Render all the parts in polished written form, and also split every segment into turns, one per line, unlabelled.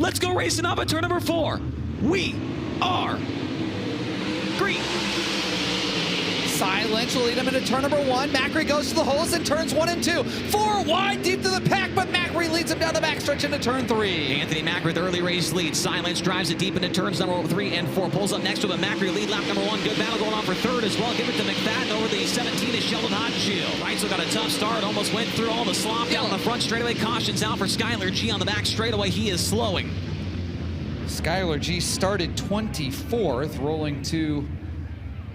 Let's go racing up at turn number 4. We are green.
Lynch will lead him into turn number 1. Macri goes to the holes in turns 1 and 2. 4 wide deep to the pack, but Macri leads him down the backstretch into turn 3.
Anthony Macri with early race lead. Lynch drives it deep into turns number 3 and 4. Pulls up next to him. Macri lead lap number 1. Good battle going on for third as well. Give it to McFadden over the 17 is Sheldon Hodenshield. Reitzel got a tough start. Almost went through all the slop down the front straightaway. Cautions out for Skylar G on the back straightaway. He is slowing.
Skylar G started 24th, rolling to...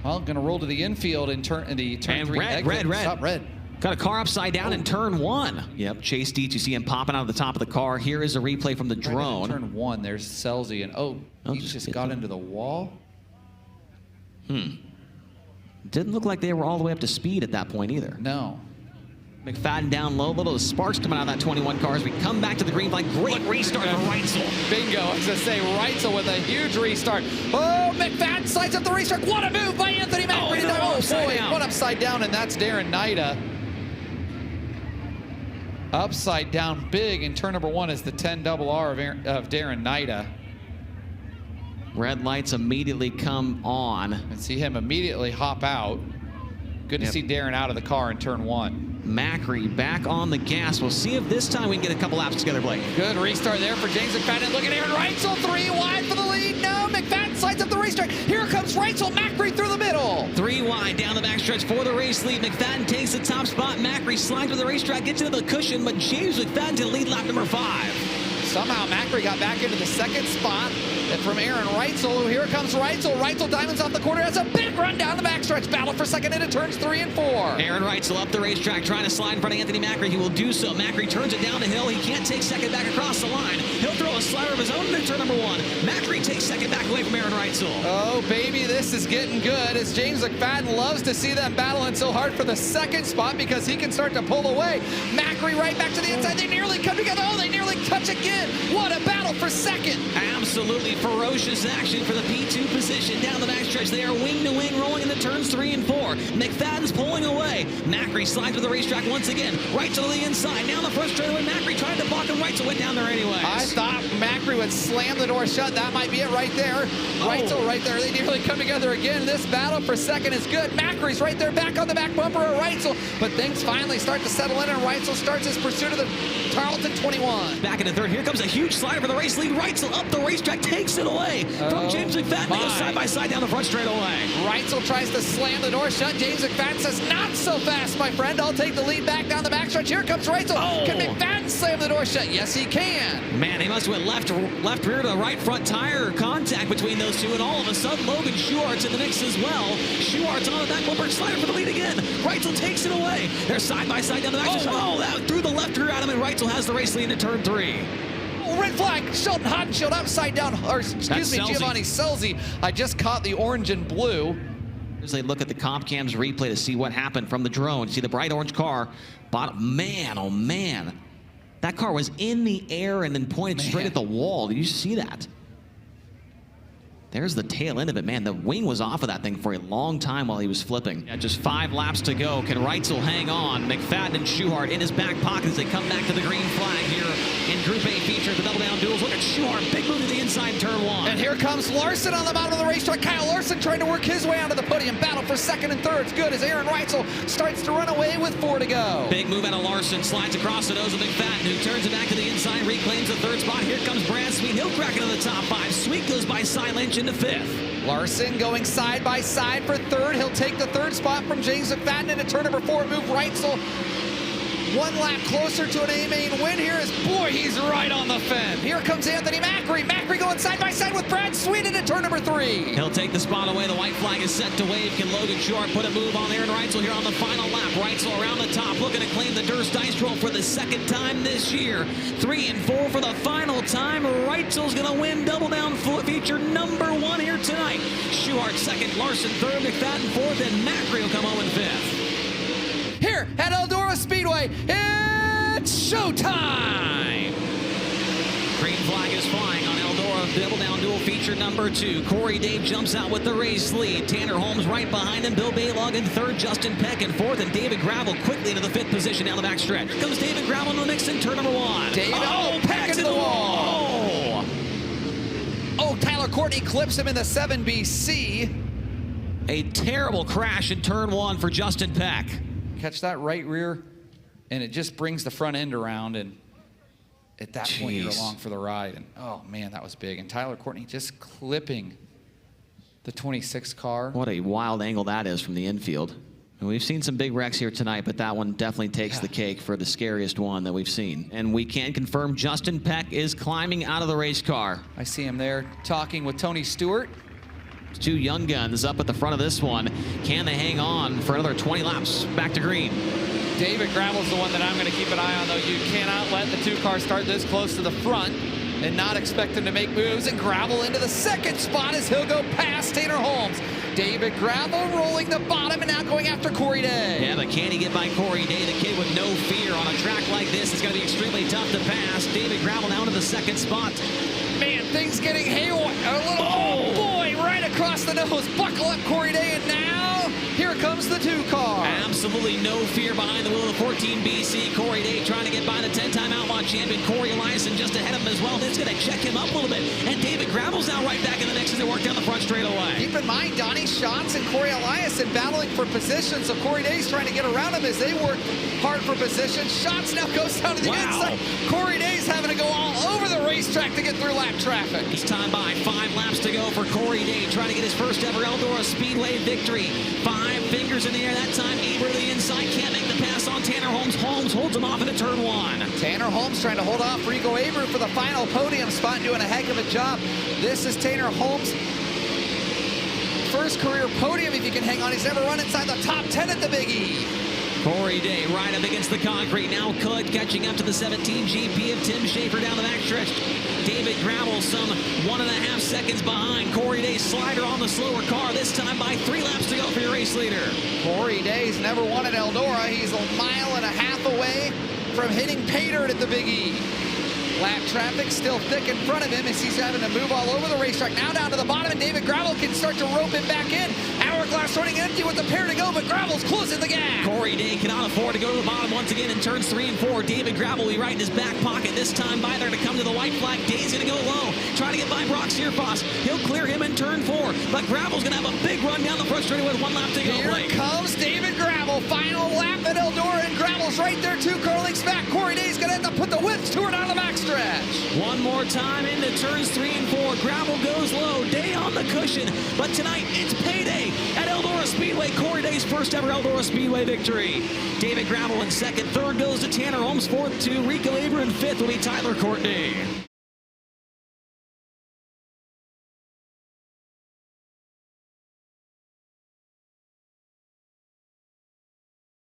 Well, going to roll to the infield in turn 3 exit. Stop red.
Got a car upside down in turn 1. Yep, Chase Dietz, you see him popping out of the top of the car. Here is a replay from the drone.
Turn 1, there's Selzy, and he just got into the wall.
Didn't look like they were all the way up to speed at that point either.
No.
McFadden down low, little sparks coming out of that 21 car as we come back to the green flag. Great restart for Reitzel.
Bingo, I was going to say Reitzel with a huge restart. Oh, McFadden slides up the restart. What a move by Anthony Macri. One upside down, and that's Darren Nida. Upside down big in turn number 1 is the 10RR of Darren Nida.
Red lights immediately come on.
And see him immediately hop out. Good to see Darren out of the car in turn 1.
Macri back on the gas. We'll see if this time we can get a couple laps together, Blake.
Good restart there for James McFadden. Look at Aaron Reitzel, 3 wide for the lead. No, McFadden slides up the restart. Here comes Reitzel, Macri through the middle.
3 wide down the backstretch for the race lead. McFadden takes the top spot. Macri slides with the racetrack, gets into the cushion, but James McFadden to lead lap number 5.
Somehow Macri got back into the second spot from Aaron Reitzel. Here comes Reitzel. Reitzel diamonds off the corner. That's a big run down the backstretch. Battle for second into turns 3 and 4.
Aaron Reitzel up the racetrack trying to slide in front of Anthony Macri. He will do so. Macri turns it down the hill. He can't take second back across the line. He'll throw a slider of his own into turn number 1. Macri takes second back away from Aaron Reitzel.
Oh, baby, this is getting good as James McFadden loves to see them battling so hard for the second spot because he can start to pull away. Macri right back to the inside. They nearly come together. Oh, they nearly touch again. What a battle for second.
Absolutely ferocious action for the P2 position down the backstretch. They are wing to wing rolling into turns 3 and 4. McFadden's pulling away. Macri slides to the racetrack once again. Right to the inside. Now the front straightaway. Macri tried to block him. Reitzel went down there anyways.
I thought Macri would slam the door shut. That might be it right there. Reitzel right there. They nearly come together again. This battle for second is good. Macri's right there back on the back bumper of Reitzel. But things finally start to settle in and Reitzel starts his pursuit of the Tarleton 21.
Back in the third. Here comes a huge slider for the race lead. Reitzel up the racetrack. Takes it away from James McFadden. They go side by side down the front straightaway.
Reitzel tries to slam the door shut. James McFadden says, not so fast, my friend. I'll take the lead back down the backstretch. Here comes Reitzel. Can McFadden slam the door shut? Yes, he can.
Man, he must have went left rear to right front tire contact between those two, and all of a sudden, Logan Schuart's in the mix as well. Schuart's on the back bumper, slider for the lead again. Reitzel takes it away. They're side by side down the backstretch. That threw the left rear at him, and Reitzel has the race lead into turn 3.
Red flag, Sheldon Hodenshield upside down, or excuse me, Giovanni Selzy. I just caught the orange and blue.
As they look at the comp cams replay to see what happened from the drone, see the bright orange car, bottom, man, oh man. That car was in the air and then pointed straight at the wall. Did you see that? There's the tail end of it, man. The wing was off of that thing for a long time while he was flipping. Just 5 laps to go. Can Reitzel hang on? McFadden and Schuart in his back pocket as they come back to the green flag here in Group A feature at the double down duels. Look at Schuart, big move to the inside in turn 1.
And here comes Larson on the bottom of the racetrack. Kyle Larson trying to work his way onto the podium. Battle for second and third. It's good as Aaron Reitzel starts to run away with 4 to go.
Big move out of Larson. Slides across the nose of McFadden, who turns it back to the inside, reclaims the 3rd spot. Here comes Brad Sweet. He'll crack into the top 5. Sweet goes by Lynch into 5th.
Larson going side by side for 3rd. He'll take the 3rd spot from James McFadden into turn number 4. Move Reitzel 1 lap closer to an A-main win here as, boy, he's right on the fence. Here comes Anthony Macri. Macri going side by side with Brad Sweet into turn number 3.
He'll take the spot away. The white flag is set to wave. Can Logan Schuart put a move on Aaron Reitzel here on the final lap? Reitzel around the top, looking to claim the Durst Dice Roll for the 2nd time this year. 3 and 4 for the final time. Reitzel's going to win double down feature number 1 here tonight. Schuart 2nd, Larson 3rd, McFadden 4th, and Macri will come home in 5th.
Here at Eldora Speedway, it's showtime!
Green flag is flying on Eldora double down duel feature number 2. Corey Dave jumps out with the race lead. Tanner Holmes right behind him. Bill Baylog in 3rd. Justin Peck in 4th. And David Gravel quickly into the 5th position down the backstretch. Comes David Gravel in the mix in turn number 1.
David, Peck into the wall! Courtney clips him in the 7BC.
A terrible crash in turn 1 for Justin Peck.
Catch that right rear, and it just brings the front end around, and at that point you're along for the ride. And oh man, that was big. And Tyler Courtney just clipping the 26 car.
What a wild angle that is from the infield. And we've seen some big wrecks here tonight, but that one definitely takes the cake for the scariest one that we've seen. And we can confirm Justin Peck is climbing out of the race car.
I see him there talking with Tony Stewart.
Two young guns up at the front of this one. Can they hang on for another 20 laps back to green?
David Gravel's the one that I'm going to keep an eye on, though. You cannot let the two cars start this close to the front and not expect them to make moves. And Gravel into the second spot as he'll go past Tanner Holmes. David Gravel rolling the bottom and now going after Corey Day.
Yeah, but can he get by Corey Day, the kid with no fear on a track like this? It's going to be extremely tough to pass. David Gravel down to the second spot.
Man, things getting haywire. Oh boy, right across the nose. Buckle up, Corey Day, and now here comes the two car.
Absolutely no fear behind the wheel of the 14 BC. Corey Day trying to get by the 10-time Outlaw champion Corey Eliason just ahead of him as well. It's going to check him up a little bit. And David Gravel's now right back in the mix as they work down the front straightaway.
Keep in mind, Donnie Schatz and Corey Eliason battling for position, so Corey Day's trying to get around him as they work hard for position. Schatz now goes down to the inside. Corey Day's having to go all over the racetrack to get through lap traffic.
He's time by 5 laps to go for Corey Day, trying to get his first ever Eldora Speedway victory. 5 fingers in the air that time. Aber to the inside, can't make the pass on Tanner Holmes. Holmes holds him off into turn 1.
Tanner Holmes trying to hold off Rico Aber for the final podium spot, doing a heck of a job. This is Tanner Holmes' first career podium if he can hang on. He's never run inside the top 10 at the Big E.
Corey Day right up against the concrete. Now Cud catching up to the 17 GP of Tim Schaefer down the backstretch. David Gravel some 1.5 seconds behind. Corey Day slider on the slower car, this time by 3 laps to go for your race leader.
Corey Day's never won at Eldora. He's 1.5 miles away from hitting pay dirt at the Big E. Lap traffic still thick in front of him as he's having to move all over the racetrack. Now down to the bottom, and David Gravel can start to rope him back in. Hourglass running empty with the pair to go, but Gravel's closing the gap.
Corey Day cannot afford to go to the bottom once again in turns 3 and 4. David Gravel will be right in his back pocket. This time by there to come to the white flag. Day's going to go low, trying to get by Brock Searfoss. He'll clear him in turn 4, but Gravel's going to have a big run down the front straightaway with 1 lap to go.
Here comes David Gravel. Final lap at Eldora, and Gravel's right there, 2 car lengths back. Corey Day's going to have to put the whips to her down the backstretch.
One more time into turns 3 and 4. Gravel goes low. Day on the cushion. But tonight, it's payday at Eldora Speedway. Corey Day's first ever Eldora Speedway victory. David Gravel in second. Third goes to Tanner Holmes. Fourth to Rico Aber. And fifth will be Tyler Courtney.